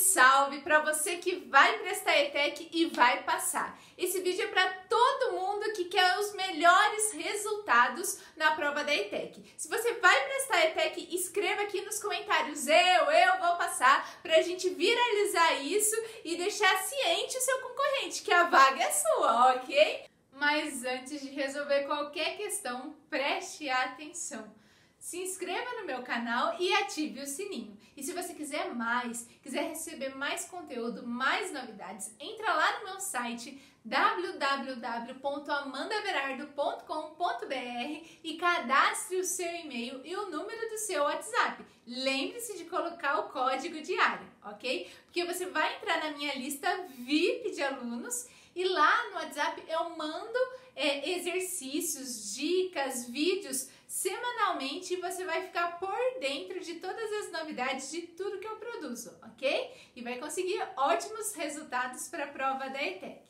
salve para você que vai prestar ETEC e vai passar. Esse vídeo é para todo mundo que quer os melhores resultados na prova da ETEC. Se você vai prestar ETEC, escreva aqui nos comentários eu vou passar, para a gente viralizar isso e deixar ciente o seu concorrente que a vaga é sua, ok? Mas antes de resolver qualquer questão, preste atenção. Se inscreva no meu canal e ative o sininho. E se você quiser receber mais conteúdo, mais novidades, entra lá no meu site www.amandaverardo.com.br e cadastre o seu e-mail e o número do seu WhatsApp. Lembre-se de colocar o código diário, ok? Porque você vai entrar na minha lista VIP de alunos e lá no WhatsApp eu mando exercícios, dicas, vídeos semanalmente e você vai ficar por dentro de todas as novidades de tudo que eu produzo, ok? E vai conseguir ótimos resultados para a prova da ETEC.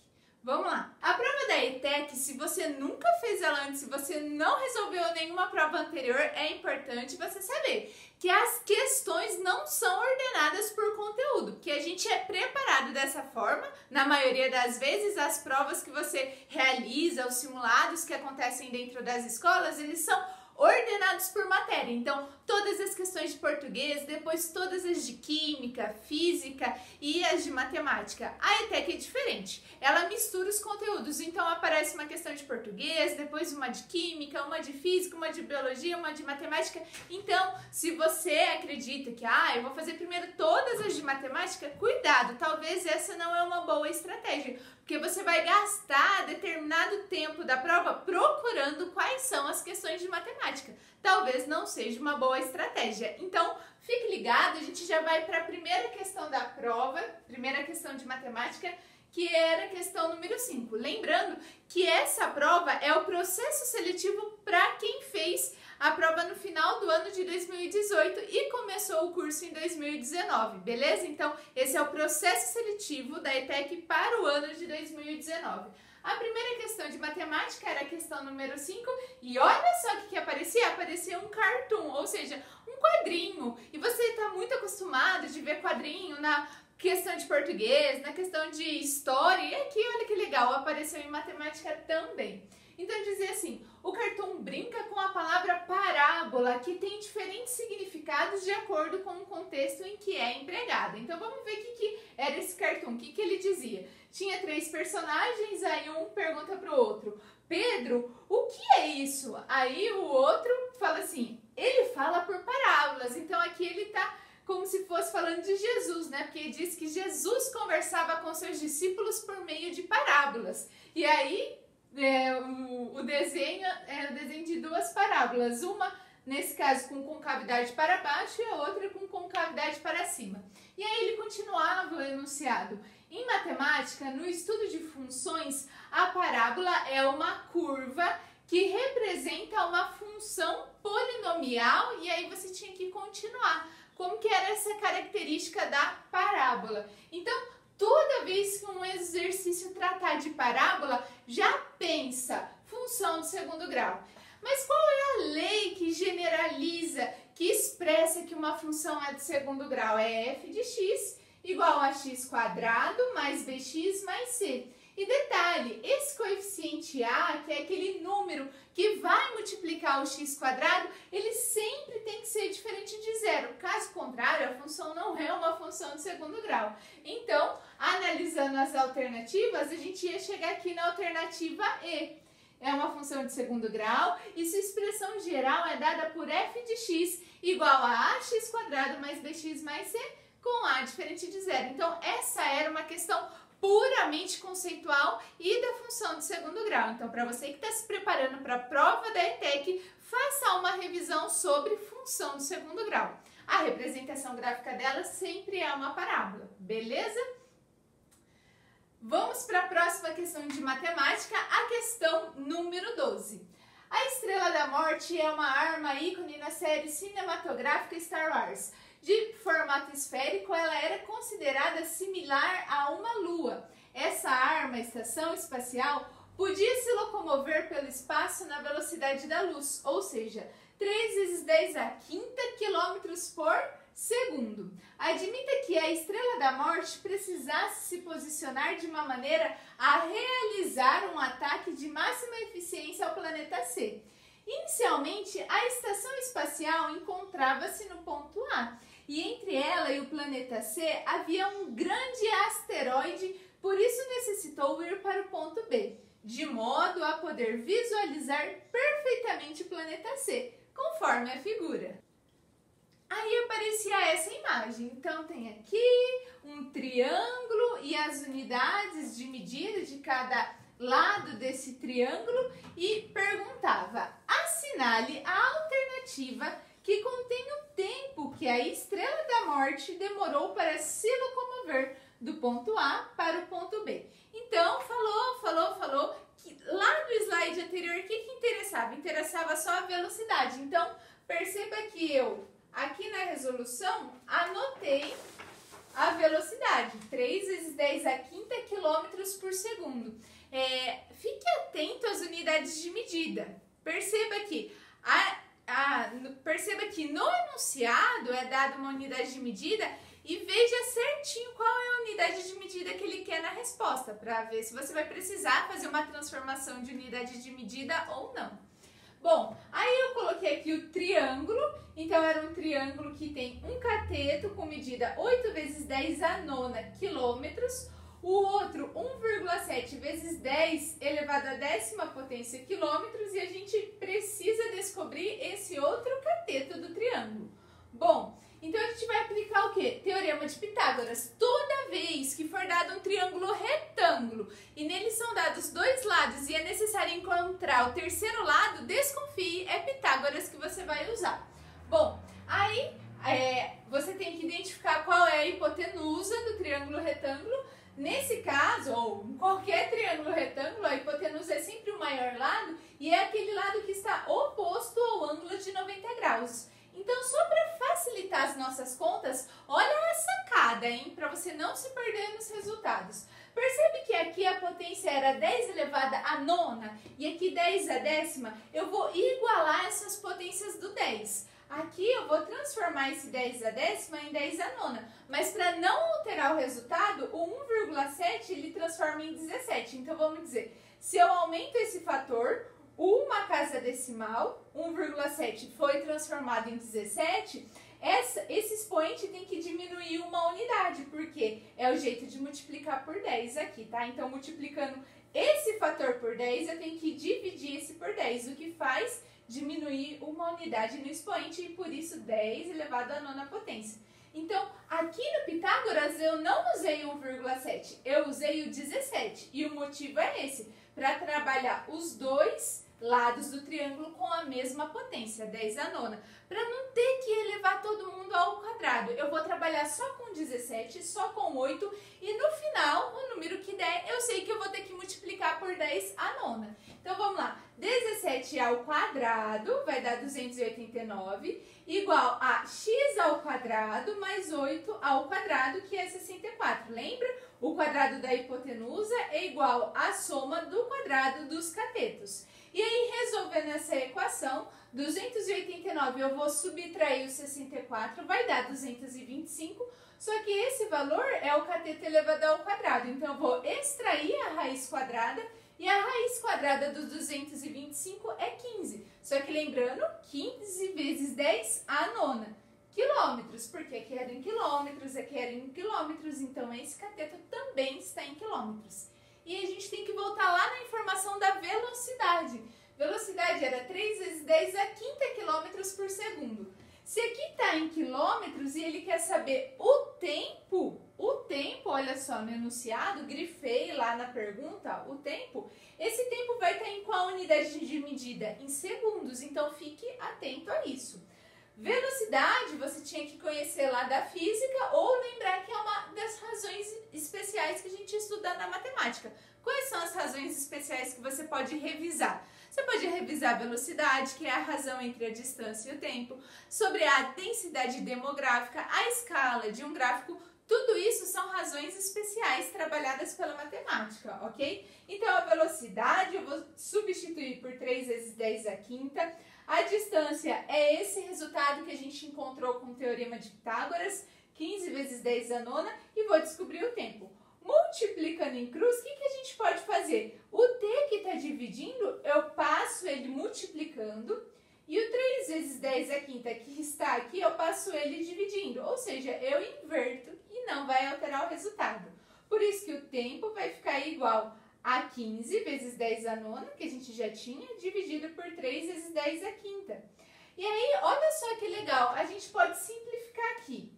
Vamos lá! A prova da ETEC, se você nunca fez ela antes, se você não resolveu nenhuma prova anterior, é importante você saber que as questões não são ordenadas por conteúdo, que a gente é preparado dessa forma, na maioria das vezes as provas que você realiza, os simulados que acontecem dentro das escolas, eles são ordenados por matéria. Então, todas as questões de português, depois todas as de química, física e as de matemática. A ETEC é diferente. Ela mistura os conteúdos. Então, aparece uma questão de português, depois uma de química, uma de física, uma de biologia, uma de matemática. Então, se você acredita que, eu vou fazer primeiro todas as de matemática, cuidado, talvez essa não é uma boa estratégia. Porque você vai gastar determinado tempo da prova procurando quais são as questões de matemática. Talvez não seja uma boa estratégia. Então, fique ligado, a gente já vai para a primeira questão da prova, primeira questão de matemática, que era a questão número 5. Lembrando que essa prova é o processo seletivo para quem fez a prova no final do ano de 2018 e começou o curso em 2019, beleza? Então, esse é o processo seletivo da ETEC para o ano de 2019. A primeira questão de matemática era a questão número 5 e olha só o que aparecia. Aparecia um cartoon, ou seja, um quadrinho. E você está muito acostumado de ver quadrinho na questão de português, na questão de história. E aqui, olha que legal, apareceu em matemática também. Então dizia assim, o cartoon brinca com a palavra parábola, que tem diferentes significados de acordo com o contexto em que é empregada. Então vamos ver o que era esse cartoon, o que ele dizia. Tinha 3 personagens, aí um pergunta para o outro, Pedro, o que é isso? Aí o outro fala assim, ele fala por parábolas. Então aqui ele está como se fosse falando de Jesus, né? Porque ele diz que Jesus conversava com seus discípulos por meio de parábolas. E aí o desenho é o desenho de 2 parábolas, uma nesse caso com concavidade para baixo e a outra com concavidade para cima. E aí ele continuava o enunciado. Em matemática, no estudo de funções, a parábola é uma curva que representa uma função polinomial e aí você tinha que continuar. Como que era essa característica da parábola? Então, toda vez que um exercício tratar de parábola, já pensa função de segundo grau. Mas qual é a lei que generaliza, que expressa que uma função é de segundo grau? É f de x igual a x quadrado mais bx mais c. E detalhe, esse coeficiente a, que é aquele número que vai multiplicar o x quadrado, ele sempre tem que ser diferente de zero. Caso contrário, a função não é uma função de segundo grau. Então, analisando as alternativas, a gente ia chegar aqui na alternativa E. É uma função de segundo grau e sua expressão geral é dada por f de x igual a ax quadrado mais bx mais c com a diferente de zero. Então, essa era uma questão puramente conceitual e da função de segundo grau. Então, para você que está se preparando para a prova da ETEC, faça uma revisão sobre função de segundo grau. A representação gráfica dela sempre é uma parábola, beleza? Vamos para a próxima questão de matemática, a questão número 12. A Estrela da Morte é uma arma ícone na série cinematográfica Star Wars. De formato esférico, ela era considerada similar a uma lua. Essa arma, estação espacial, podia se locomover pelo espaço na velocidade da luz, ou seja, 3 vezes 10 à quinta quilômetros por segundo. Admita que a estrela da morte precisasse se posicionar de uma maneira a realizar um ataque de máxima eficiência ao planeta C. Inicialmente, a estação espacial encontrava-se no ponto A, e entre ela e o planeta C havia um grande asteroide, por isso necessitou ir para o ponto B, de modo a poder visualizar perfeitamente o planeta C, conforme a figura. Aí aparecia essa imagem, então tem aqui um triângulo e as unidades de medida de cada lado desse triângulo e perguntava: assinale a alternativa que contém o tempo que a estrela da morte demorou para se locomover do ponto A para o ponto B. Então, falou, que lá no slide anterior, o que interessava? Interessava só a velocidade. Então, perceba que eu, aqui na resolução, anotei a velocidade, 3 vezes 10 a quinta quilômetros por segundo. Fique atento às unidades de medida. Perceba que no enunciado é dada uma unidade de medida e veja certinho qual é a unidade de medida que ele quer na resposta, para ver se você vai precisar fazer uma transformação de unidade de medida ou não. Bom, aí eu coloquei aqui o triângulo, então era um triângulo que tem um cateto com medida 8 vezes 10 a nona quilômetros, o outro 1,7 vezes 10 elevado à décima potência quilômetros, e a gente precisa descobrir esse outro cateto do triângulo. Bom, então a gente vai aplicar o quê? Teorema de Pitágoras. Toda vez que for dado um triângulo retângulo e nele são dados dois lados e é necessário encontrar o terceiro lado, desconfie, é Pitágoras que você vai usar. Bom, aí você tem que identificar qual é a hipotenusa do triângulo retângulo. Nesse caso, ou em qualquer triângulo retângulo, a hipotenusa é sempre o maior lado e é aquele lado que está oposto ao ângulo de 90 graus. Então, só para facilitar as nossas contas, olha a sacada, hein? Para você não se perder nos resultados. Percebe que aqui a potência era 10 elevada à nona e aqui 10 a décima? Eu vou igualar essas potências do 10. Aqui eu vou transformar esse 10 a décima em 10 a nona, mas para não alterar o resultado, o 1,7 ele transforma em 17. Então vamos dizer, se eu aumento esse fator, uma casa decimal, 1,7 foi transformado em 17, esse expoente tem que diminuir uma unidade, porque é o jeito de multiplicar por 10 aqui, tá? Então multiplicando esse fator por 10, eu tenho que dividir esse por 10, o que faz diminuir uma unidade no expoente e por isso 10 elevado à nona potência. Então, aqui no Pitágoras eu não usei 1,7, eu usei o 17 e o motivo é esse, para trabalhar os dois lados do triângulo com a mesma potência, 10 a nona, para não ter que elevar todo mundo ao quadrado. Eu vou trabalhar só com 17, só com 8 e no final, o número que der, eu sei que eu vou ter que multiplicar por 10 a nona. Então vamos lá, 17 ao quadrado vai dar 289, igual a x ao quadrado mais 8 ao quadrado, que é 64. Lembra? O quadrado da hipotenusa é igual à soma do quadrado dos catetos. E aí, resolvendo essa equação, 289 eu vou subtrair o 64, vai dar 225, só que esse valor é o cateto elevado ao quadrado. Então, eu vou extrair a raiz quadrada e a raiz quadrada do 225 é 15. Só que lembrando, 15 vezes 10 a nona. Quilômetros, porque aqui era em quilômetros, aqui era em quilômetros, então esse cateto também está em quilômetros. E a gente tem que voltar lá na informação da velocidade. Velocidade era 3 vezes 10 a quinta quilômetros por segundo. Se aqui está em quilômetros e ele quer saber o tempo, olha só, no enunciado, grifei lá na pergunta, o tempo, esse tempo vai estar em qual unidade de medida? Em segundos, então fique atento a isso. Velocidade você tinha que conhecer lá da física ou lembrar que é uma das razões especiais que a gente estuda na matemática. Quais são as razões especiais que você pode revisar? Você pode revisar a velocidade, que é a razão entre a distância e o tempo, sobre a densidade demográfica, a escala de um gráfico. Tudo isso são razões especiais trabalhadas pela matemática, ok? Então, a velocidade eu vou substituir por 3 vezes 10 a quinta. A distância é esse resultado que a gente encontrou com o Teorema de Pitágoras, 15 vezes 10 a nona e vou descobrir o tempo. Multiplicando em cruz, o que a gente pode fazer? O t que está dividindo, eu passo ele multiplicando, e o 3 vezes 10 a quinta que está aqui, eu passo ele dividindo. Ou seja, eu inverto e não vai alterar o resultado. Por isso que o tempo vai ficar igual a 15 vezes 10 a nona, que a gente já tinha, dividido por 3 vezes 10 a quinta. E aí, olha só que legal, a gente pode simplificar aqui.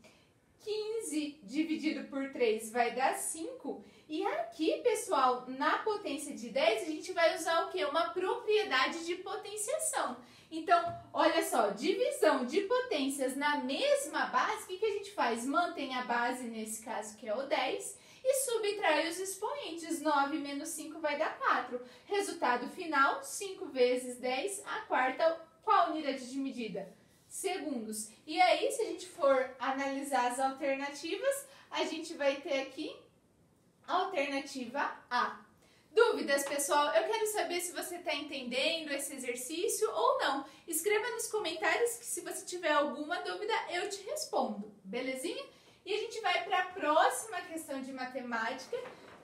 15 dividido por 3 vai dar 5. E aqui, pessoal, na potência de 10, a gente vai usar o quê? Uma propriedade de potenciação. Então, olha só, divisão de potências na mesma base, o que a gente faz? Mantém a base, nesse caso, que é o 10, e subtrai os expoentes. 9 menos 5 vai dar 4. Resultado final, 5 vezes 10, a quarta, qual unidade de medida? Segundos. E aí, se a gente for analisar as alternativas, a gente vai ter aqui a alternativa A. Dúvidas, pessoal? Eu quero saber se você está entendendo esse exercício ou não. Escreva nos comentários que se você tiver alguma dúvida, eu te respondo. Belezinha? E a gente vai para a próxima questão de matemática,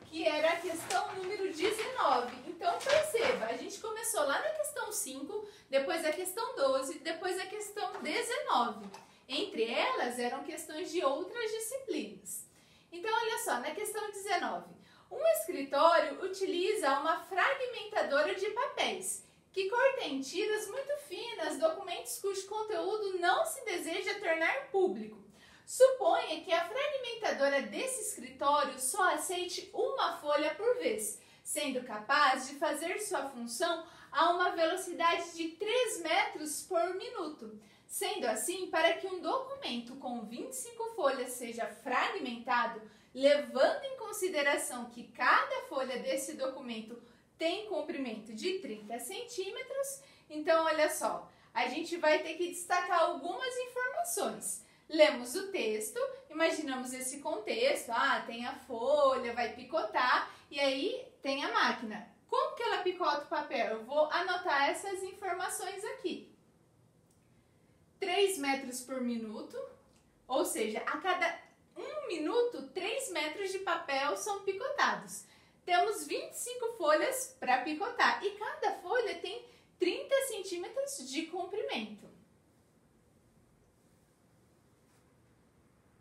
que era a questão número 19. Então, perceba, a gente começou lá na questão 5, depois a questão 12, depois a questão 19. Entre elas, eram questões de outras disciplinas. Então, olha só, na questão 19, um escritório utiliza uma fragmentadora de papéis, que corta em tiras muito finas documentos cujo conteúdo não se deseja tornar público. Suponha que a fragmentadora desse escritório só aceite uma folha por vez, sendo capaz de fazer sua função a uma velocidade de 3 metros por minuto. Sendo assim, para que um documento com 25 folhas seja fragmentado, levando em consideração que cada folha desse documento tem comprimento de 30 centímetros, então olha só, a gente vai ter que destacar algumas informações. Lemos o texto, imaginamos esse contexto, tem a folha, vai picotar, e aí tem a máquina. Como que ela picota o papel? Eu vou anotar essas informações aqui. 3 metros por minuto, ou seja, a cada 1 minuto, 3 metros de papel são picotados. Temos 25 folhas para picotar e cada folha tem 30 centímetros de comprimento.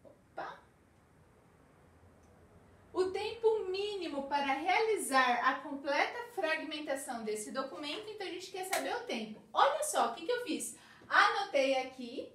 Opa. O tempo mínimo para realizar a completa fragmentação desse documento, então a gente quer saber o tempo. Olha só, o que eu fiz? Anotei aqui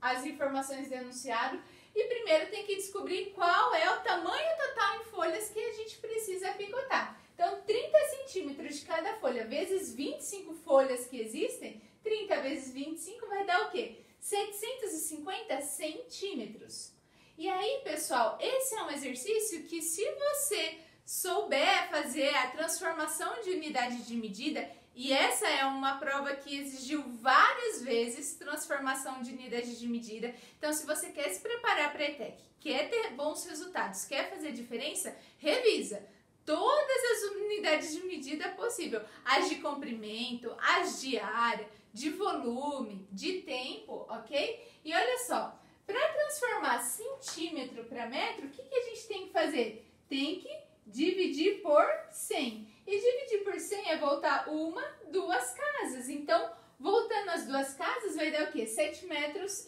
as informações do enunciado e primeiro tem que descobrir qual é o tamanho total em folhas que a gente precisa picotar. Então, 30 centímetros de cada folha vezes 25 folhas que existem, 30 vezes 25 vai dar o quê? 750 centímetros. E aí, pessoal, esse é um exercício que se você souber fazer a transformação de unidade de medida, e essa é uma prova que exigiu várias vezes transformação de unidade de medida. Então, se você quer se preparar para a ETEC, quer ter bons resultados, quer fazer diferença, revisa todas as unidades de medida possível. As de comprimento, as de área, de volume, de tempo, ok? E olha só, para transformar centímetro para metro, o que a gente tem que fazer? Tem que dividir por 100. E dividir por 100 é voltar uma, duas casas. Então, voltando as duas casas, vai dar o quê? 7,5 metros.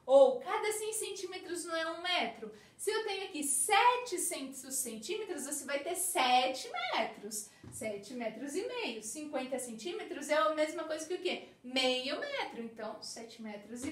Ou, cada 100 centímetros não é 1 metro. Se eu tenho aqui 700 centímetros, você vai ter 7 metros. 7,5 metros. 50 centímetros é a mesma coisa que o quê? Meio metro. Então, 7,5 metros.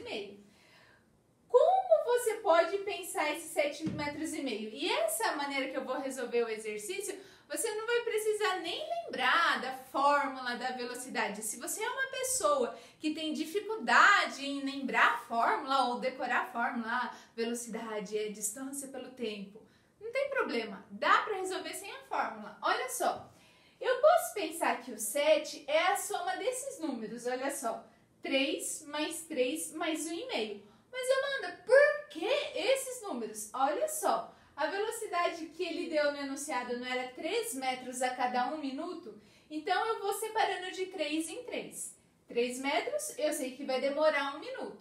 Como você pode pensar esses 7,5 metros? E essa maneira que eu vou resolver o exercício, você não vai precisar nem lembrar da fórmula da velocidade. Se você é uma pessoa que tem dificuldade em lembrar a fórmula ou decorar a fórmula, velocidade é distância pelo tempo, não tem problema, dá para resolver sem a fórmula. Olha só, eu posso pensar que o 7 é a soma desses números, olha só, 3 mais 3 mais 1,5. Mas, Amanda, por que esses números? Olha só, a velocidade que ele deu no enunciado não era 3 metros a cada 1 minuto? Então, eu vou separando de 3 em 3. 3 metros, eu sei que vai demorar 1 minuto.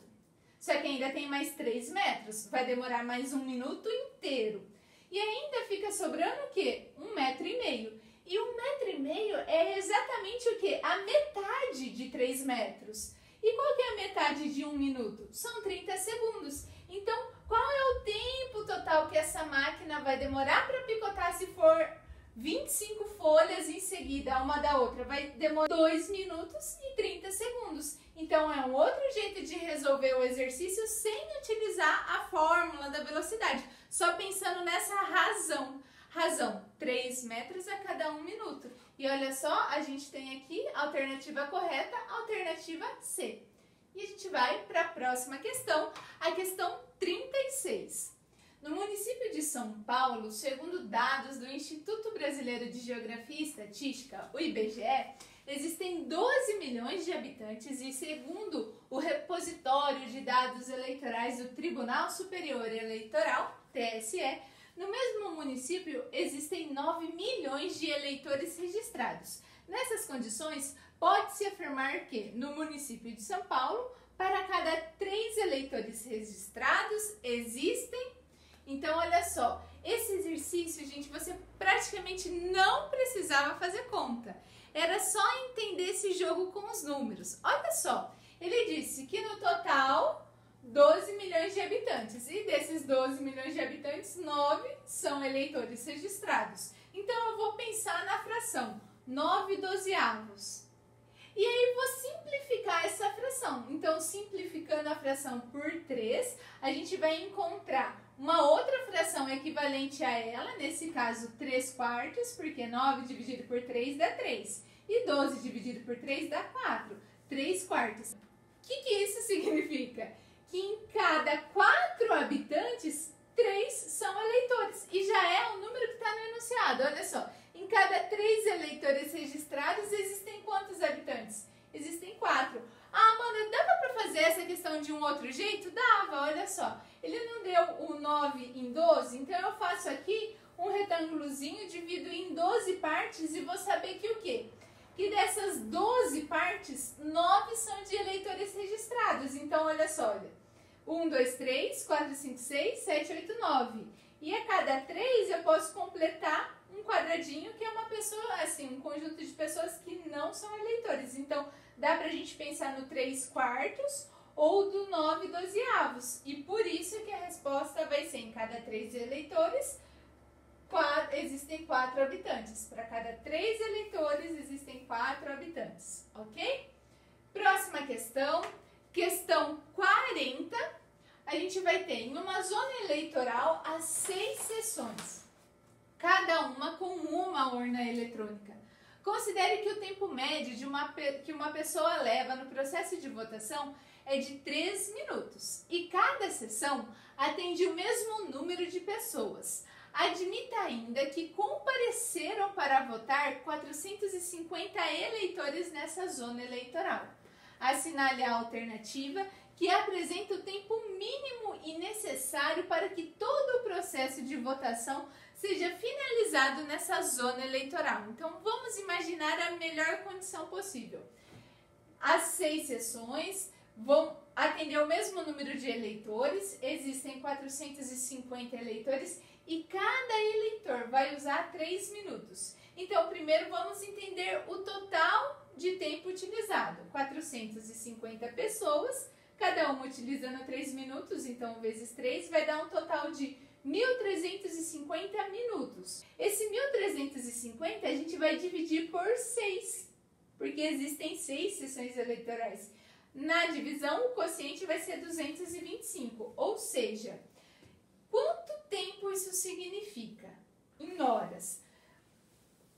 Só que ainda tem mais 3 metros, vai demorar mais 1 minuto inteiro. E ainda fica sobrando o quê? 1,5 metro. E 1,5 metro é exatamente o quê? A metade de 3 metros. E qual que é a metade de 1 minuto? São 30 segundos. Então, qual é o tempo total que essa máquina vai demorar para picotar se for 25 folhas em seguida, uma da outra? Vai demorar 2 minutos e 30 segundos. Então, é um outro jeito de resolver o exercício sem utilizar a fórmula da velocidade. Só pensando nessa razão. Razão, 3 metros a cada 1 minuto. E olha só, a gente tem aqui a alternativa correta, a alternativa C. E a gente vai para a próxima questão, a questão 36. No município de São Paulo, segundo dados do Instituto Brasileiro de Geografia e Estatística, o IBGE, existem 12 milhões de habitantes e, segundo o repositório de dados eleitorais do Tribunal Superior Eleitoral, TSE, no mesmo município existem 9 milhões de eleitores registrados. Nessas condições, pode-se afirmar que, no município de São Paulo, para cada 3 eleitores registrados, existem... Então, olha só, esse exercício, gente, você praticamente não precisava fazer conta. Era só entender esse jogo com os números. Olha só, ele disse que no total 12 milhões de habitantes. E desses 12 milhões de habitantes, 9 são eleitores registrados. Então, eu vou pensar na fração 9/12. E aí, vou simplificar essa fração. Então, simplificando a fração por 3, a gente vai encontrar uma outra fração equivalente a ela, nesse caso 3/4, porque 9 dividido por 3 dá 3. E 12 dividido por 3 dá 4. 3/4. O que isso significa? Que em cada 4 habitantes, 3 são eleitores. E já é o número que está no enunciado. Olha só, em cada 3 eleitores registrados, existem quantos habitantes? Existem 4. Ah, Amanda, dava para fazer essa questão de um outro jeito? Dava, olha só. Ele não deu o 9 em 12, então eu faço aqui um retângulozinho, divido em 12 partes e vou saber que o quê? Que dessas 12 partes, 9 são de eleitores registrados. Então, olha só, olha. 1, 2, 3, 4, 5, 6, 7, 8, 9. E a cada 3 eu posso completar um quadradinho que é uma pessoa, assim, um conjunto de pessoas que não são eleitores. Então, dá pra gente pensar no 3/4 ou do 9/12. E por isso que a resposta vai ser em cada 3 eleitores, existem 4 habitantes. Para cada 3 eleitores, existem 4 habitantes, ok? Próxima questão, questão 40. A gente vai ter em uma zona eleitoral as 6 sessões, cada uma com uma urna eletrônica. Considere que o tempo médio que uma pessoa leva no processo de votação é de 3 minutos e cada sessão atende o mesmo número de pessoas. Admita ainda que compareceram para votar 450 eleitores nessa zona eleitoral. Assinale a alternativa que apresenta o tempo mínimo e necessário para que todo o processo de votação seja finalizado nessa zona eleitoral. Então, vamos imaginar a melhor condição possível. As 6 sessões vão atender o mesmo número de eleitores, existem 450 eleitores e cada eleitor vai usar 3 minutos. Então, primeiro vamos entender o total de tempo utilizado. 450 pessoas, cada uma utilizando 3 minutos, então vezes 3 vai dar um total de 1.350 minutos. Esse 1.350 a gente vai dividir por 6, porque existem 6 sessões eleitorais. Na divisão, o quociente vai ser 225, ou seja, quanto tempo isso significa? Em horas.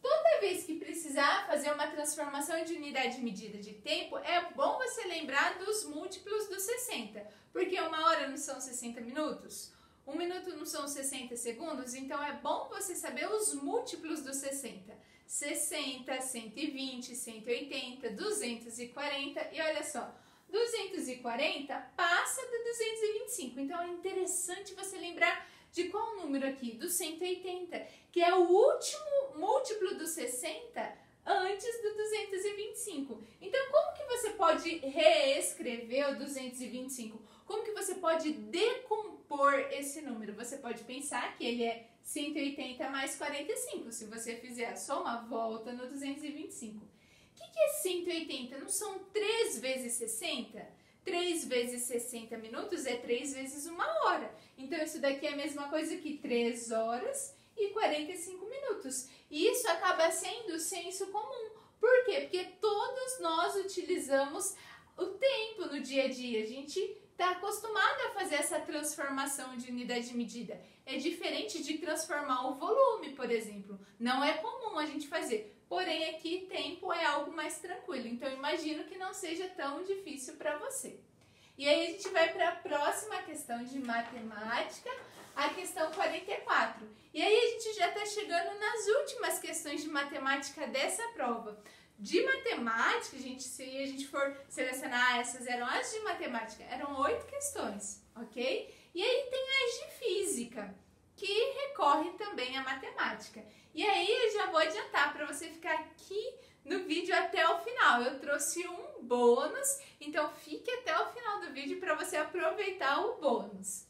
Toda vez que precisar fazer uma transformação de unidade de medida de tempo, é bom você lembrar dos múltiplos do 60, porque 1 hora não são 60 minutos, 1 minuto não são 60 segundos, então é bom você saber os múltiplos do 60. 60, 120, 180, 240 e olha só, 240 passa do 225, então é interessante você lembrar de qual número aqui? Do 180, que é o último múltiplo do 60 antes do 225. Então, como que você pode reescrever o 225? como que você pode decompor esse número? Você pode pensar que ele é 180 mais 45. Se você fizer a soma, volta no 225. O que é 180? Não são 3 vezes 60? 3 vezes 60 minutos é 3 vezes 1 hora. Então, isso daqui é a mesma coisa que 3 horas e 45 minutos. E isso acaba sendo o senso comum. Por quê? Porque todos nós utilizamos o tempo no dia a dia. A gente está acostumado a fazer essa transformação de unidade de medida. É diferente de transformar o volume, por exemplo. Não é comum a gente fazer. Porém, aqui tempo é algo mais tranquilo. Então, imagino que não seja tão difícil para você. E aí, a gente vai para a próxima questão de matemática, a questão 44. E aí, a gente já está chegando nas últimas questões de matemática dessa prova. De matemática, se a gente for selecionar, essas eram as de matemática, eram 8 questões, ok? E aí tem as de física, que recorrem também à matemática. E aí eu já vou adiantar para você ficar aqui no vídeo até o final. Eu trouxe um bônus, então fique até o final do vídeo para você aproveitar o bônus.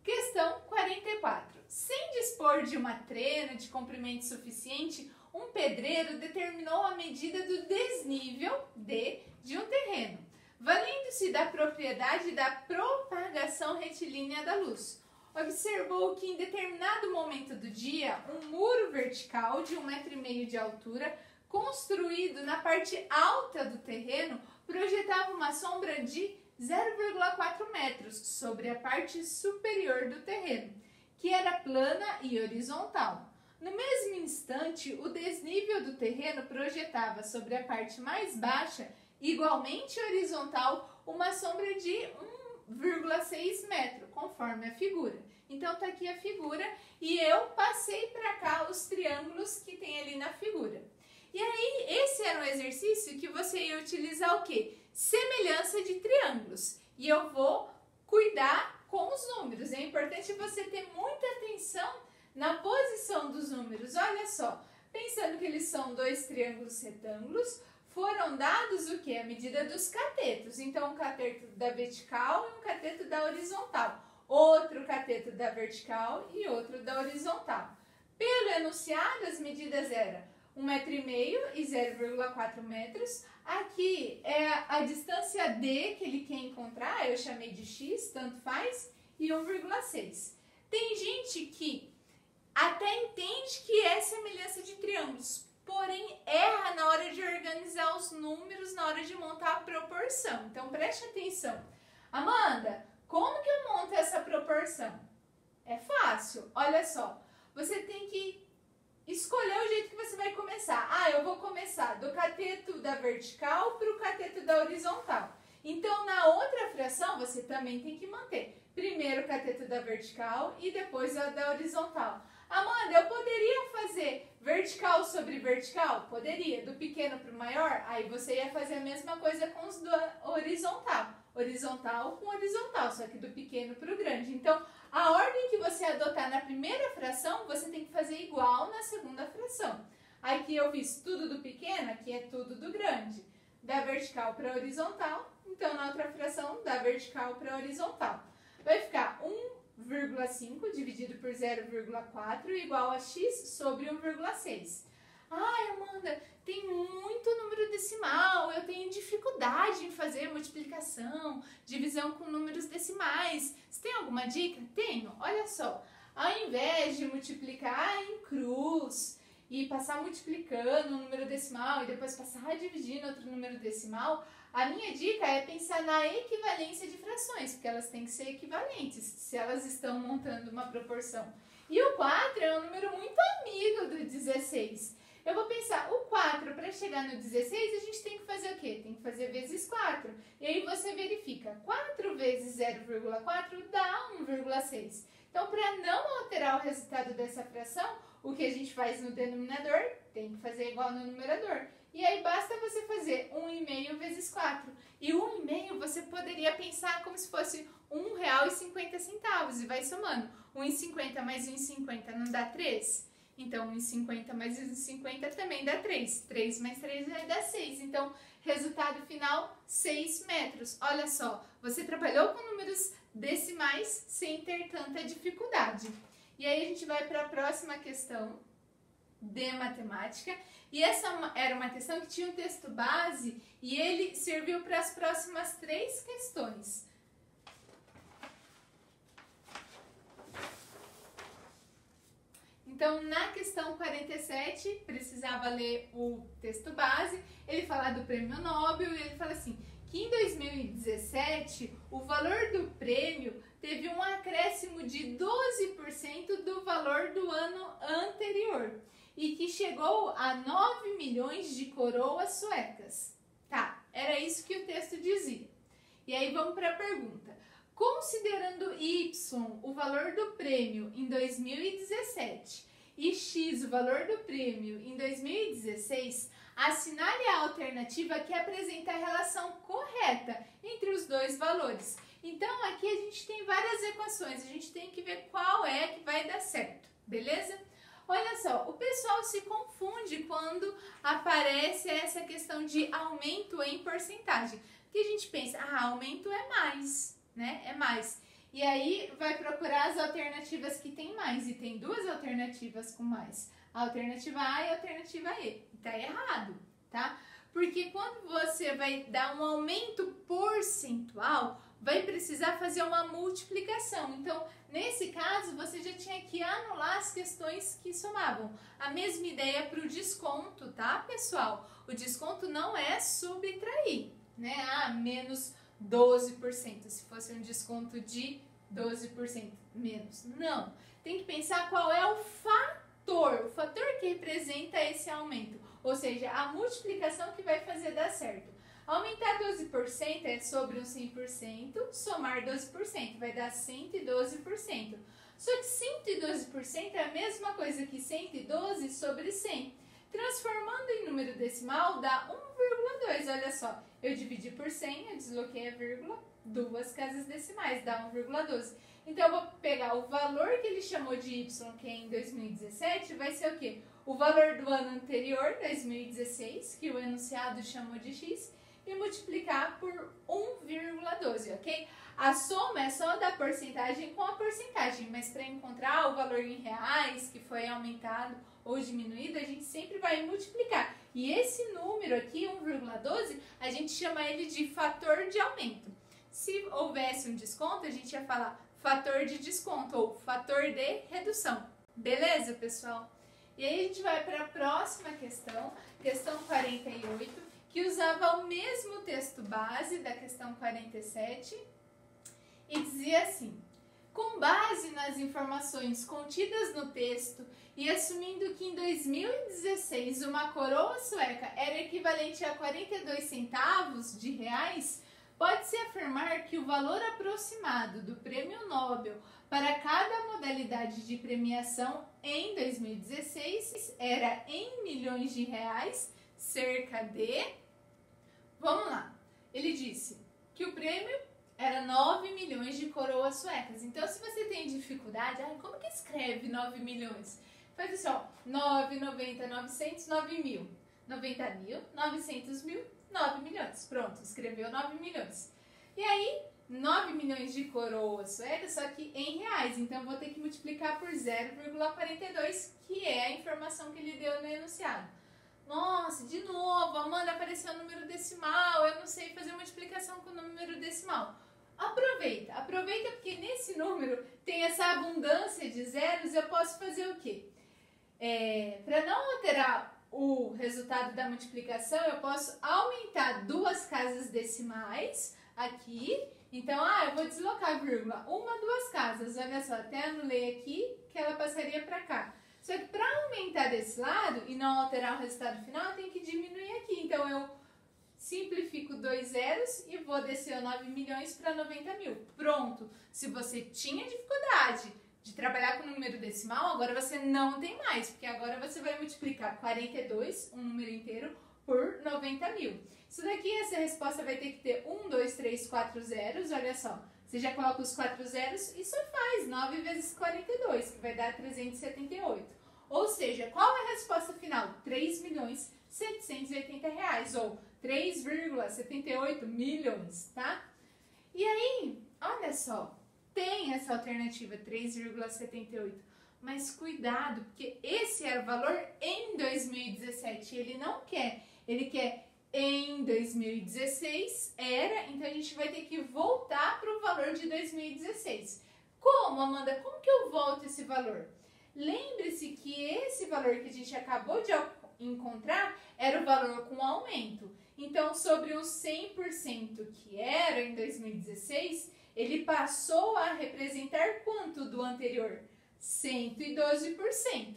Questão 44. Sem dispor de uma trena de comprimento suficiente, um pedreiro determinou a medida do desnível, D, de um terreno, valendo-se da propriedade da propagação retilínea da luz. Observou que em determinado momento do dia, um muro vertical de 1,5 m de altura, construído na parte alta do terreno, projetava uma sombra de 0,4 metros sobre a parte superior do terreno, que era plana e horizontal. No mesmo instante, o desnível do terreno projetava sobre a parte mais baixa, igualmente horizontal, uma sombra de 1,6 metro, conforme a figura. Então, tá aqui a figura e eu passei para cá os triângulos que tem ali na figura. E aí, esse era um exercício que você ia utilizar o quê? Semelhança de triângulos. E eu vou cuidar com os números. É importante você ter muita atenção na posição dos números. Olha só, pensando que eles são 2 triângulos retângulos, foram dados o que? A medida dos catetos. Então, um cateto da vertical e um cateto da horizontal. Outro cateto da vertical e outro da horizontal. Pelo enunciado, as medidas eram 1,5 m e 0,4 metros. Aqui é a distância D que ele quer encontrar, eu chamei de X, tanto faz, e 1,6. Tem gente que até entende que é semelhança de triângulos, porém erra na hora de organizar os números, na hora de montar a proporção. Então preste atenção. Amanda, como que eu monto essa proporção? É fácil, olha só. Você tem que escolher o jeito que você vai começar. Ah, eu vou começar do cateto da vertical para o cateto da horizontal. Então, na outra fração, você também tem que manter. Primeiro o cateto da vertical e depois a da horizontal. Amanda, eu poderia fazer vertical sobre vertical? Poderia. Do pequeno para o maior? Aí você ia fazer a mesma coisa com os do horizontal. Horizontal com horizontal, só que do pequeno para o grande. Então, a ordem que você adotar na primeira fração, você tem que fazer igual na segunda fração. Aqui eu fiz tudo do pequeno, aqui é tudo do grande. Da vertical para a horizontal, então na outra fração, da vertical para a horizontal. Vai ficar 1,5 dividido por 0,4 igual a x sobre 1,6. Ai, Amanda, tem muito número decimal, eu tenho dificuldade em fazer multiplicação, divisão com números decimais. Você tem alguma dica? Tenho, olha só. Ao invés de multiplicar em cruz e passar multiplicando um número decimal e depois passar dividindo outro número decimal, a minha dica é pensar na equivalência de frações, porque elas têm que ser equivalentes, se elas estão montando uma proporção. E o 4 é um número muito amigo do 16. Eu vou pensar, o 4, para chegar no 16, a gente tem que fazer o quê? Tem que fazer vezes 4. E aí você verifica, 4 vezes 0,4 dá 1,6. Então, para não alterar o resultado dessa fração, o que a gente faz no denominador, tem que fazer igual no numerador. E aí basta você fazer 1,5 vezes 4. E 1,5 você poderia pensar como se fosse R$1,50 e vai somando. 1,50 mais 1,50 não dá 3? Então, 1,50 mais 1,50 também dá 3. 3 mais 3 vai dar 6. Então, resultado final, 6 metros. Olha só, você trabalhou com números decimais sem ter tanta dificuldade. E aí a gente vai para a próxima questão de matemática. E essa era uma questão que tinha um texto base e ele serviu para as próximas 3 questões. Então, na questão 47, precisava ler o texto base, ele fala do prêmio Nobel e ele fala assim, que em 2017 o valor do prêmio teve um acréscimo de 12% do valor do ano anterior e que chegou a 9 milhões de coroas suecas. Tá, era isso que o texto dizia. E aí vamos para a pergunta. Considerando Y, o valor do prêmio em 2017, e X, o valor do prêmio em 2016, assinale a alternativa que apresenta a relação correta entre os dois valores. Então, aqui a gente tem várias equações, a gente tem que ver qual é que vai dar certo, beleza? Olha só, o pessoal se confunde quando aparece essa questão de aumento em porcentagem. Porque a gente pensa, aumento é mais, né? É mais. E aí vai procurar as alternativas que tem mais. E tem 2 alternativas com mais. A alternativa A e a alternativa E. Tá errado, tá? Porque quando você vai dar um aumento percentual, vai precisar fazer uma multiplicação. Então, nesse caso, você já tinha que anular as questões que somavam. A mesma ideia para o desconto, tá, pessoal? O desconto não é subtrair, né? Menos 12%, se fosse um desconto de 12% menos. Não, tem que pensar qual é o fator que representa esse aumento, ou seja, a multiplicação que vai fazer dar certo. Aumentar 12% é sobre um 100%, somar 12%, vai dar 112%. Só que 112% é a mesma coisa que 112 sobre 100. Transformando em número decimal dá 1,2, olha só. Eu dividi por 100, eu desloquei a vírgula, 2 casas decimais, dá 1,12. Então, eu vou pegar o valor que ele chamou de Y, que é em 2017, vai ser o quê? O valor do ano anterior, 2016, que o enunciado chamou de X, e multiplicar por 1,12, ok? A soma é só da porcentagem com a porcentagem, mas para encontrar o valor em reais, que foi aumentado ou diminuído, a gente sempre vai multiplicar. E esse número aqui, 1,12, a gente chama ele de fator de aumento. Se houvesse um desconto, a gente ia falar fator de desconto ou fator de redução. Beleza, pessoal? E aí a gente vai para a próxima questão, questão 48, que usava o mesmo texto base da questão 47 e dizia assim: com base nas informações contidas no texto e assumindo que em 2016 uma coroa sueca era equivalente a 42 centavos de reais, pode-se afirmar que o valor aproximado do Prêmio Nobel para cada modalidade de premiação em 2016 era em milhões de reais, cerca de... Vamos lá. Ele disse que o prêmio era 9 milhões de coroas suecas. Então, se você tem dificuldade, como que escreve 9 milhões? Faz assim, ó, 9, 90, 900, 9 mil. 90 mil, 900 mil, 9 milhões. Pronto, escreveu 9 milhões. E aí, 9 milhões de coroas suecas, só que em reais. Então, vou ter que multiplicar por 0,42, que é a informação que ele deu no enunciado. Nossa, de novo, Amanda, apareceu o número decimal, eu não sei fazer multiplicação com o número decimal. Aproveita porque nesse número tem essa abundância de zeros, eu posso fazer o quê? Para não alterar o resultado da multiplicação, eu posso aumentar 2 casas decimais aqui. Então, eu vou deslocar a vírgula 1, 2 casas. Olha só, até anulei aqui que ela passaria para cá. Só que para aumentar desse lado e não alterar o resultado final, eu tenho que diminuir aqui. Então, eu simplifico 2 zeros e vou descer o 9 milhões para 90 mil. Pronto! Se você tinha dificuldade de trabalhar com número decimal, agora você não tem mais, porque agora você vai multiplicar 42, um número inteiro, por 90 mil. Isso daqui, essa resposta vai ter que ter 1, 2, 3, 4 zeros, olha só. Você já coloca os 4 zeros e só faz 9 vezes 42, que vai dar 378. Ou seja, qual é a resposta final? R$3.780.000 ou 3,78 milhões, tá? E aí, olha só, tem essa alternativa 3,78, mas cuidado, porque esse era o valor em 2017, ele não quer, ele quer em 2016, então a gente vai ter que voltar para o valor de 2016. Como, Amanda? Como que eu volto esse valor? Lembre-se que esse valor que a gente acabou de encontrar era o valor com aumento. Então, sobre os 100% que era em 2016, ele passou a representar quanto do anterior? 112%.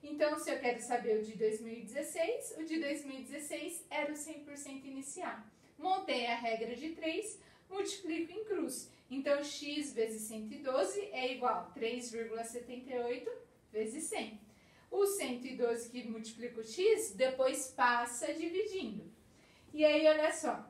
Então, se eu quero saber o de 2016, o de 2016 era o 100% inicial. Montei a regra de 3, multiplico em cruz. Então, x vezes 112 é igual a 3,78 vezes 100. O 112 que multiplica o x, depois passa dividindo. E aí, olha só,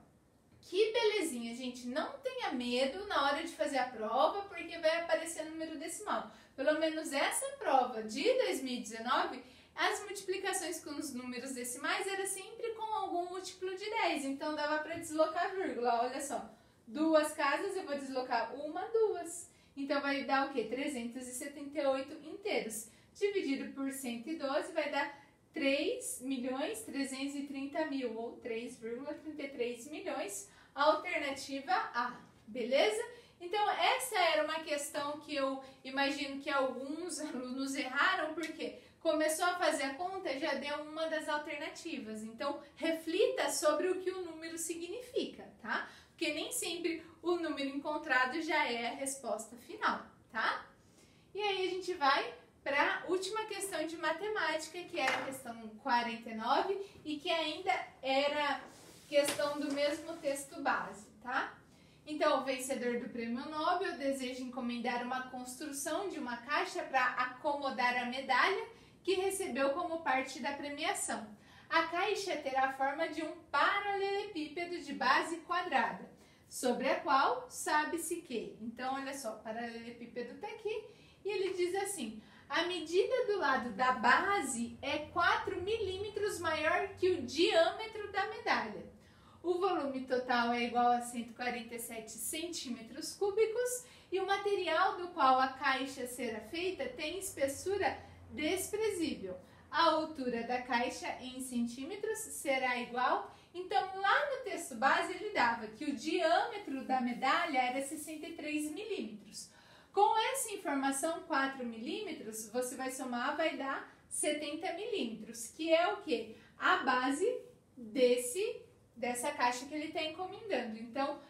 que belezinha, gente. Não tenha medo na hora de fazer a prova, porque vai aparecer número decimal. Pelo menos essa prova de 2019, as multiplicações com os números decimais era sempre com algum múltiplo de 10. Então, dava para deslocar a vírgula. Olha só, 2 casas, eu vou deslocar 2. Então, vai dar o quê? 378 inteiros. Dividido por 112 vai dar 3.330.000 ou 3,33 milhões, alternativa A, beleza? Então, essa era uma questão que eu imagino que alguns alunos erraram, porque começou a fazer a conta e já deu uma das alternativas. Então, reflita sobre o que o número significa, tá? Porque nem sempre o número encontrado já é a resposta final, tá? E aí a gente vai para a última questão de matemática, que era a questão 49 e que ainda era questão do mesmo texto base, tá? Então, o vencedor do Prêmio Nobel deseja encomendar uma construção de uma caixa para acomodar a medalha que recebeu como parte da premiação. A caixa terá a forma de um paralelepípedo de base quadrada, sobre a qual sabe-se que... Então, olha só, o paralelepípedo está aqui e ele diz assim: a medida do lado da base é 4 milímetros maior que o diâmetro da medalha. O volume total é igual a 147 centímetros cúbicos e o material do qual a caixa será feita tem espessura desprezível. A altura da caixa em centímetros será igual. Então, lá no texto base ele dava que o diâmetro da medalha era 63 milímetros. Com essa informação, 4 milímetros, você vai somar, vai dar 70 milímetros, que é o quê? A base dessa caixa que ele está encomendando. Então,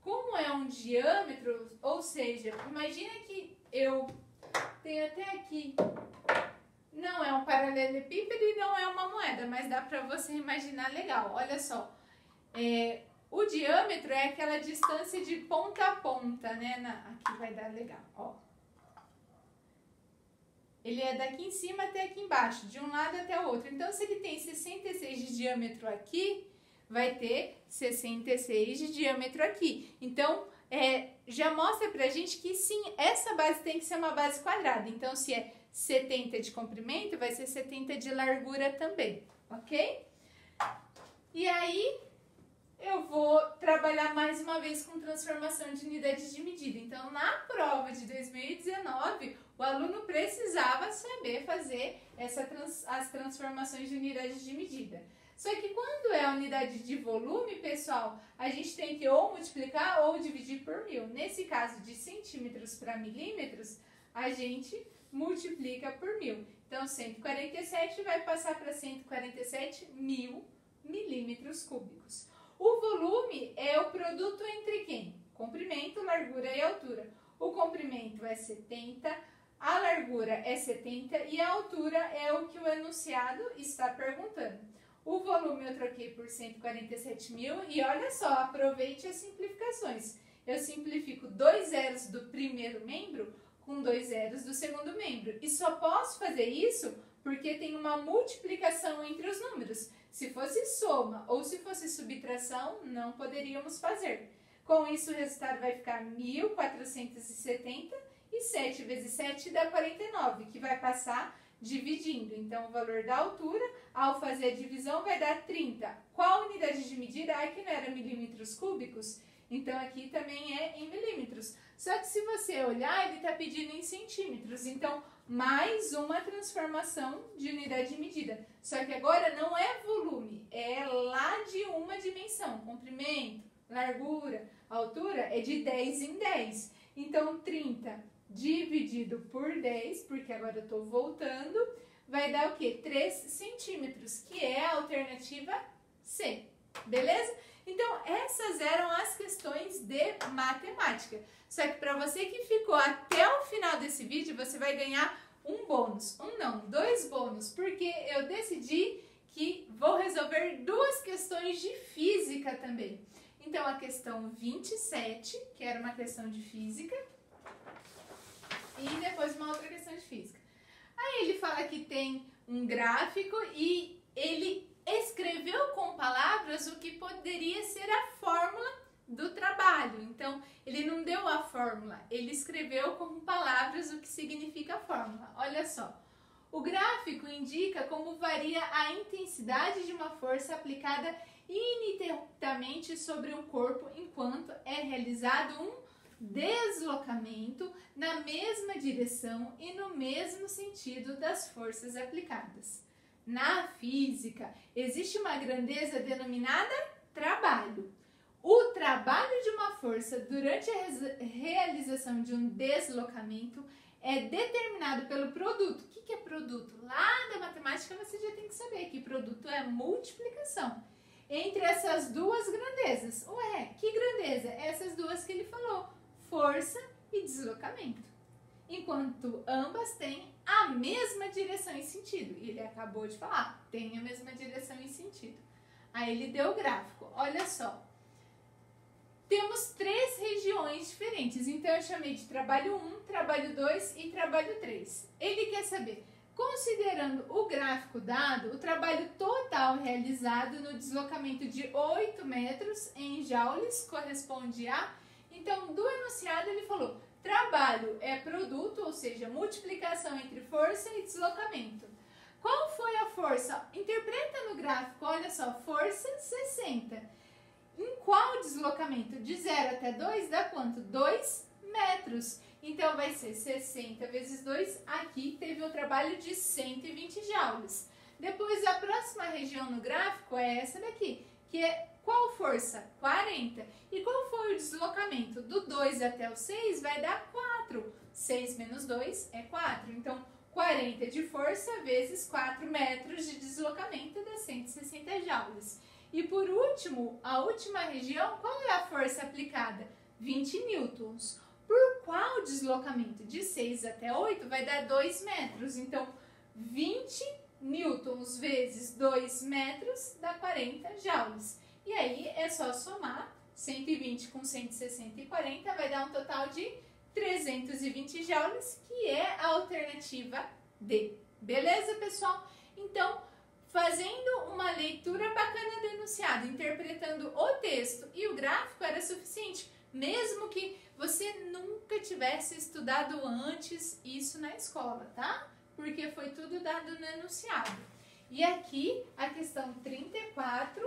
como é um diâmetro, ou seja, imagina que eu tenho até aqui, não é um paralelepípedo e não é uma moeda, mas dá para você imaginar legal. Olha só, o diâmetro é aquela distância de ponta a ponta, né? Aqui vai dar legal, ó. Ele é daqui em cima até aqui embaixo, de um lado até o outro. Então, se ele tem 66 de diâmetro aqui, vai ter 66 de diâmetro aqui. Então, já mostra pra gente que sim, essa base tem que ser uma base quadrada. Então, se é 70 de comprimento, vai ser 70 de largura também, ok? E aí, eu vou trabalhar mais uma vez com transformação de unidades de medida. Então, na prova de 2019, o aluno precisava saber fazer as transformações de unidades de medida. Só que quando é a unidade de volume, pessoal, a gente tem que ou multiplicar ou dividir por 1000. Nesse caso, de centímetros para milímetros, a gente multiplica por 1000. Então, 147 vai passar para 147.000 milímetros cúbicos. O volume é o produto entre quem? Comprimento, largura e altura. O comprimento é 70, a largura é 70 e a altura é o que o enunciado está perguntando. O volume eu troquei por 147.000 e olha só, aproveite as simplificações. Eu simplifico 2 zeros do primeiro membro com 2 zeros do segundo membro. E só posso fazer isso porque tem uma multiplicação entre os números. Se fosse soma ou se fosse subtração, não poderíamos fazer. Com isso, o resultado vai ficar 1.470 e 7 vezes 7 dá 49, que vai passar dividindo. Então, o valor da altura, ao fazer a divisão, vai dar 30. Qual unidade de medida? Aqui não era milímetros cúbicos, então aqui também é em milímetros. Só que se você olhar, ele está pedindo em centímetros. Então, mais uma transformação de unidade de medida. Só que agora não é volume, é lá de uma dimensão. Comprimento, largura, altura é de 10 em 10. Então, 30 dividido por 10, porque agora eu estou voltando, vai dar o quê? 3 centímetros, que é a alternativa C. Beleza? Então, essas eram as questões de matemática. Só que para você que ficou até o final desse vídeo, você vai ganhar um bônus. Um não, 2 bônus, porque eu decidi que vou resolver 2 questões de física também. Então, a questão 27, que era uma questão de física, e depois uma outra questão de física. Aí ele fala que tem um gráfico e ele escreveu com palavras o que poderia ser a fórmula do trabalho. Então, ele não deu a fórmula, ele escreveu com palavras o que significa a fórmula. Olha só, o gráfico indica como varia a intensidade de uma força aplicada ininterruptamente sobre um corpo enquanto é realizado um deslocamento na mesma direção e no mesmo sentido das forças aplicadas. Na física, existe uma grandeza denominada trabalho. O trabalho de uma força durante a realização de um deslocamento é determinado pelo produto. O que é produto? Lá da matemática você já tem que saber que produto é multiplicação entre essas duas grandezas. Ué, que grandeza? Essas duas que ele falou, força e deslocamento. Enquanto ambas têm a mesma direção e sentido. E ele acabou de falar, tem a mesma direção e sentido. Aí ele deu o gráfico, olha só. Temos 3 regiões diferentes, então eu chamei de trabalho 1, trabalho 2 e trabalho 3. Ele quer saber, considerando o gráfico dado, o trabalho total realizado no deslocamento de 8 metros em joules corresponde a... Então, do enunciado ele falou, trabalho é produto, ou seja, multiplicação entre força e deslocamento. Qual foi a força? Interpreta no gráfico, olha só, força 60. Em qual deslocamento? De 0 até 2 dá quanto? 2 metros. Então, vai ser 60 vezes 2. Aqui teve um trabalho de 120 joules. Depois, a próxima região no gráfico é essa daqui, que é qual força? 40. E qual foi o deslocamento? Do 2 até o 6 vai dar 4. 6 menos 2 é 4. Então, 40 de força vezes 4 metros de deslocamento dá 160 joules. E por último, a última região, qual é a força aplicada? 20 newtons. Por qual deslocamento? De 6 até 8 vai dar 2 metros. Então, 20 newtons vezes 2 metros dá 40 joules. E aí é só somar 120 com 160 e 40, vai dar um total de 320 joules, que é a alternativa D. Beleza, pessoal? Então, fazendo uma leitura bacana do enunciado, interpretando o texto e o gráfico era suficiente, mesmo que você nunca tivesse estudado antes isso na escola, tá? Porque foi tudo dado no enunciado. E aqui a questão 34,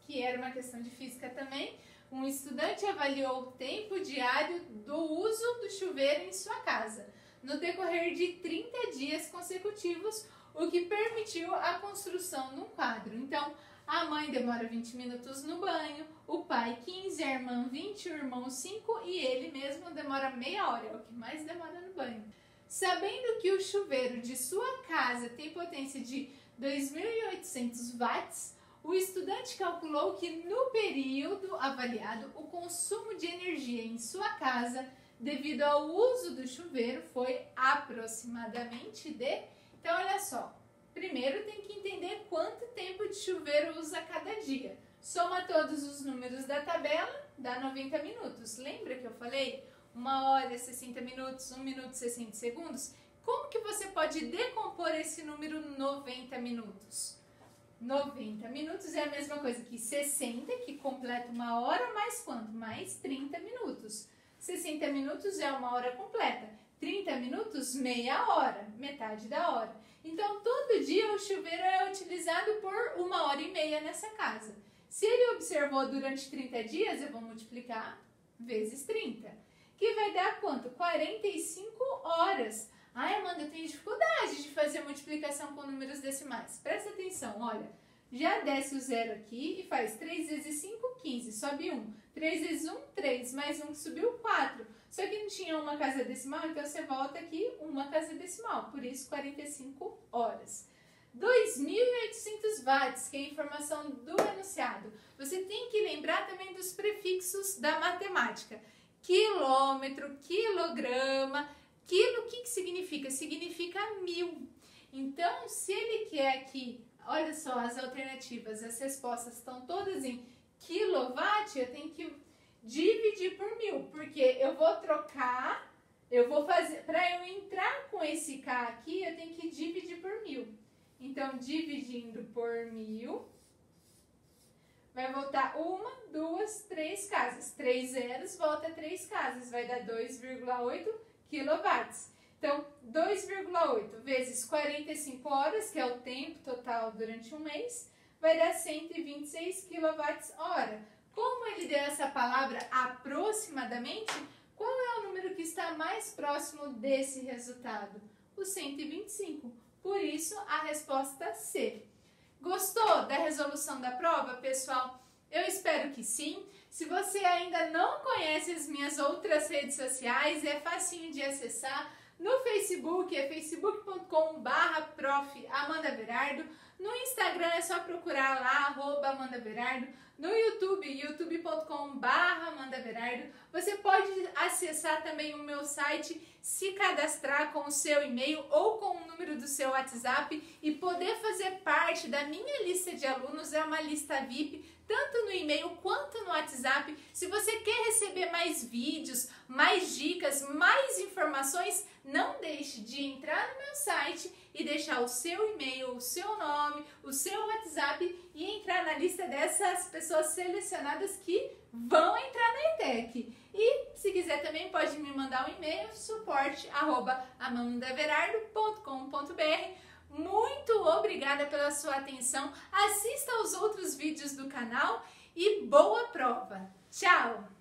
que era uma questão de física também, um estudante avaliou o tempo diário do uso do chuveiro em sua casa, no decorrer de 30 dias consecutivos, o que permitiu a construção num quadro. Então, a mãe demora 20 minutos no banho, o pai 15, a irmã 20, o irmão 5 e ele mesmo demora meia hora, é o que mais demora no banho. Sabendo que o chuveiro de sua casa tem potência de 2.800 watts, o estudante calculou que no período avaliado o consumo de energia em sua casa devido ao uso do chuveiro foi aproximadamente de... Então, olha só, primeiro tem que entender quanto tempo de chuveiro usa cada dia. Soma todos os números da tabela, dá 90 minutos. Lembra que eu falei? 1 hora, 60 minutos, 1 minuto, 60 segundos? Como que você pode decompor esse número 90 minutos? 90 minutos é a mesma coisa que 60, que completa 1 hora, mais quanto? Mais 30 minutos. 60 minutos é 1 hora completa. 30 minutos, meia hora, metade da hora. Então, todo dia o chuveiro é utilizado por 1h30 nessa casa. Se ele observou durante 30 dias, eu vou multiplicar vezes 30, que vai dar quanto? 45 horas. Ai, Amanda, eu tenho dificuldade de fazer multiplicação com números decimais. Presta atenção, olha. Já desce o zero aqui e faz 3 vezes 5, 15, sobe 1. 3 vezes 1, 3, mais 1 que subiu, 4. Só que não tinha uma casa decimal, então você volta aqui uma casa decimal, por isso 45 horas. 2.800 watts, que é a informação do enunciado. Você tem que lembrar também dos prefixos da matemática. Quilômetro, quilograma, quilo, o que significa? Significa 1000. Então, se ele quer aqui, olha só as alternativas, as respostas estão todas em quilowatt, eu tenho que dividir por 1000, porque eu vou trocar, eu vou fazer, para eu entrar com esse K aqui, eu tenho que dividir por 1000. Então, dividindo por 1000, vai voltar 1, 2, 3 casas. 3 zeros, volta 3 casas, vai dar 2,8 quilowatts. Então, 2,8 vezes 45 horas, que é o tempo total durante um mês, vai dar 126 kWh. Como ele deu essa palavra aproximadamente, qual é o número que está mais próximo desse resultado? O 125. Por isso, a resposta C. Gostou da resolução da prova, pessoal? Eu espero que sim. Se você ainda não conhece as minhas outras redes sociais, é facinho de acessar. No Facebook é facebook.com/prof. Amanda Berardo. No Instagram é só procurar lá, @AmandaBerardo. No YouTube, youtube.com/Amanda Berardo. Você pode acessar também o meu site, se cadastrar com o seu e-mail ou com o número do seu WhatsApp e poder fazer parte da minha lista de alunos. É uma lista VIP, tanto no e-mail quanto no WhatsApp. Se você quer receber mais vídeos, mais dicas, mais informações, não deixe de entrar no meu site e deixar o seu e-mail, o seu nome, o seu WhatsApp e entrar na lista dessas pessoas selecionadas que vão entrar na ETEC. E se quiser também pode me mandar um e-mail, suporte@amandaberardo.com.br. Muito obrigada pela sua atenção. Assista aos outros vídeos do canal e boa prova. Tchau!